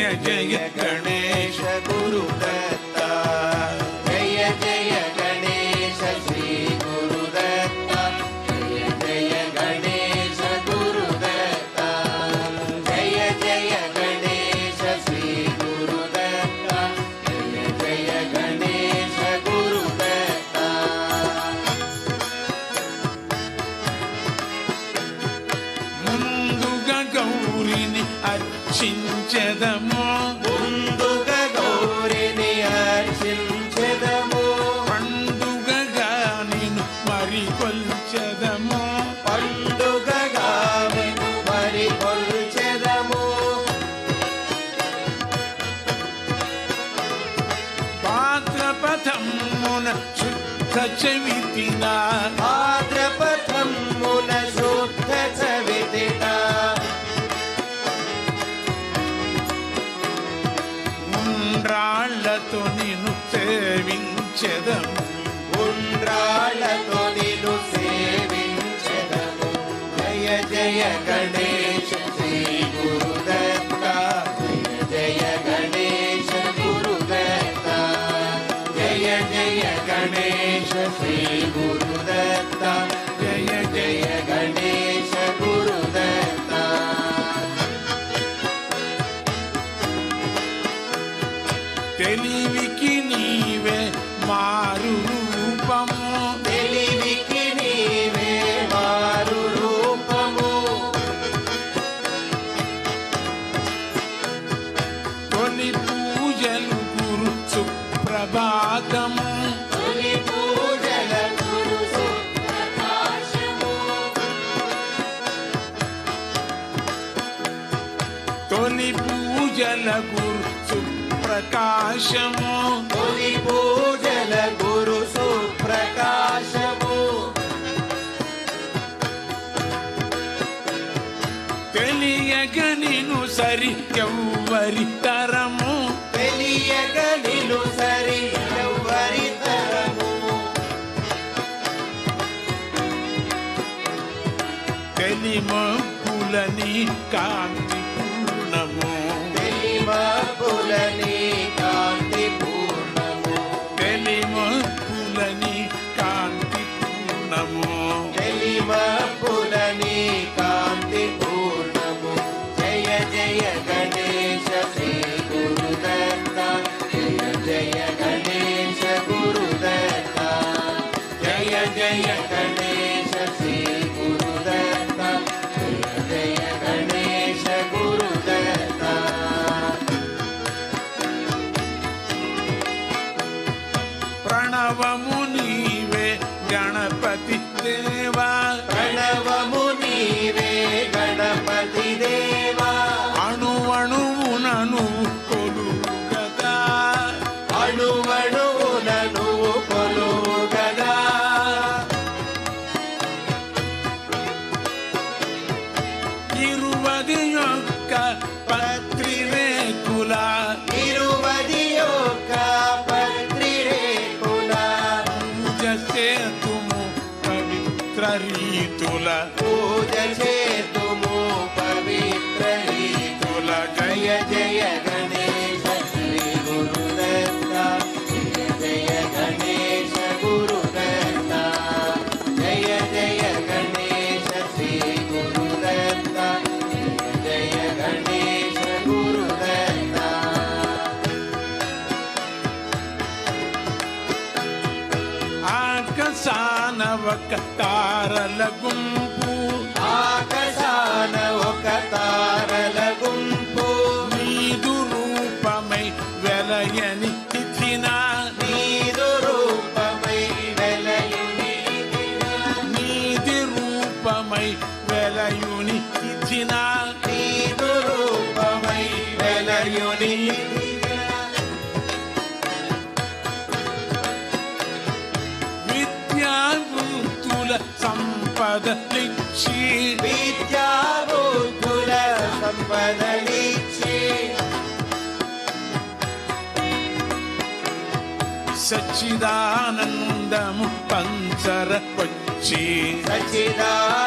జయ జయ గణేశ గురుదత్త జయ జయ గణేశ శ్రీ గురుదత్త జయ జయ గణేశ గురుదత్త జయ జయ గణేశ శ్రీ గురుదత్త జయ జయ గణేశ గురుదత్త ముందుగా గౌరిని అర్చించెదము ముందుగా గౌరిని అర్చించెదము పండుగగా నిన్ను మరి కొల్చెదము పండుగగా నిన్ను మరి కొల్చెదము భాద్రపదమున శుద్ధ చవితిన భాద్రపదమున శుద్ధ చవితిన ఉండ్రాళ్లతో నిన్ను సేవించెదము ఉండ్రాళ్లతో నిన్ను సేవించెదము జయ జయ గణేశ శ్రీ గురుదత్త జయ జయ గణేశ గురుదత్త జయ జయ గణేశ శ్రీ గురుదత్త జయ జయ గణేశ గురుదత్త తెలివికి నీవే మారు రూపము తెలివికి నీవే మారు రూపము తొలి పూజలు గురు సుప్రభాతము తొలి పూజల గురు సుప్రకాశము తొలి పూజల గురు సుప్రకాశము తొలి పూజల గురు సుప్రకాశము తెలియగ నిను సరి ఎవ్వరి తరము తెలియక నిలు సరి ఎవ్వరి తరము తెలిమపులని కాంతి పూర్ణము తెలిమపులని కాంతి పూర్ణము తెలిమపులని కాంతి పూర్ణము తెలిమపులని కాంతి పూర్ణము జయ జయ గణేశ శ్రీ గురుదత్త జయ జయ గణేశ గురుదత్త జయ జయ గణేశ శ్రీ గురుదత్త జయ జయ గణేశ గురుదత్త ప్రణవము నీవే గణపతి దేవా ప్రణవము నీవే గణపతి దేవా అణువణువునను కొలుగదా అణువణువులను కొలువు గదా ఇరువది యొక్క పత్రి రేకుల ఇరువది యొక్క పత్రి రేకుల పూజ సేతుము పవిత్ర రీతుల పూజ చేతుము పవిత్ర రీతుల జయ జయ గణేశ శ్రీ గురుదత్త జయ జయ గణేశ గురుదత్త జయ జయ గణేశ శ్రీ గురుదత్త జయ జయ గణేశ గురుదత్త ఆకాశాన ఒక తారల గుంపు ఆకాశాన ఒక తారల గుంపు నీదు రూపమై వెలయని తిథిన నీదు రూపమై వెలయుని నీది రూపమై వెలయుని తిథిన నీదు రూపమై వెలయుని విద్యావృత్తుల సంపదలిచ్చి విద్యాబుద్ధుల సంపదలిచ్చి సచ్చిదానందము పంచరవచ్చి సచ్చిదానందము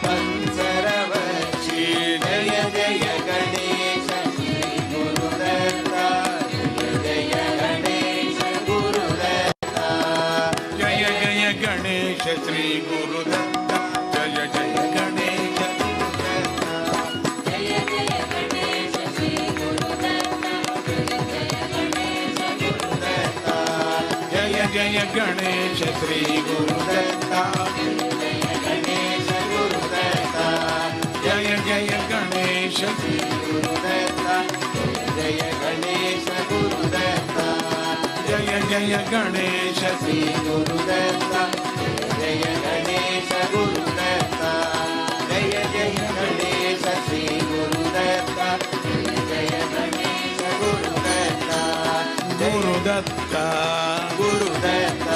పంచరవచ్చి జయ జయ గణేశ శ్రీ ಶ್ರೀ ಗುರುದತ್ತ ಜಯ ಜಯ ಗಣೇಶ ಜಯ ಜಯ ಗಣೇಶ ಶ್ರೀ ಗುರುದತ್ತ ಜಯ ಜಯ ಗಣೇಶ ಶ್ರೀ ಗುರುದತ್ತ ಜಯ ಜಯ ಗಣೇಶ ಗುರುದತ್ತ ಜಯ ಜಯ ಗಣೇಶ ಗುರುದತ್ತ ಜಯ ಜಯ ಗಣೇಶ ಜಯ ಜಯ ಗಣೇಶ ಶ್ರೀ ಗುರುದತ್ತ ಜಯ ಗಣೇಶ ಗುರುದತ್ತ ಜಯ ಜಯ ಗಣೇಶ ಶ್ರೀ ಗುರುದತ್ತ ಜಯ ಗಣೇಶ ಗುರುದತ್ತ ಗುರುದತ್ತ ಗುರುದತ್ತ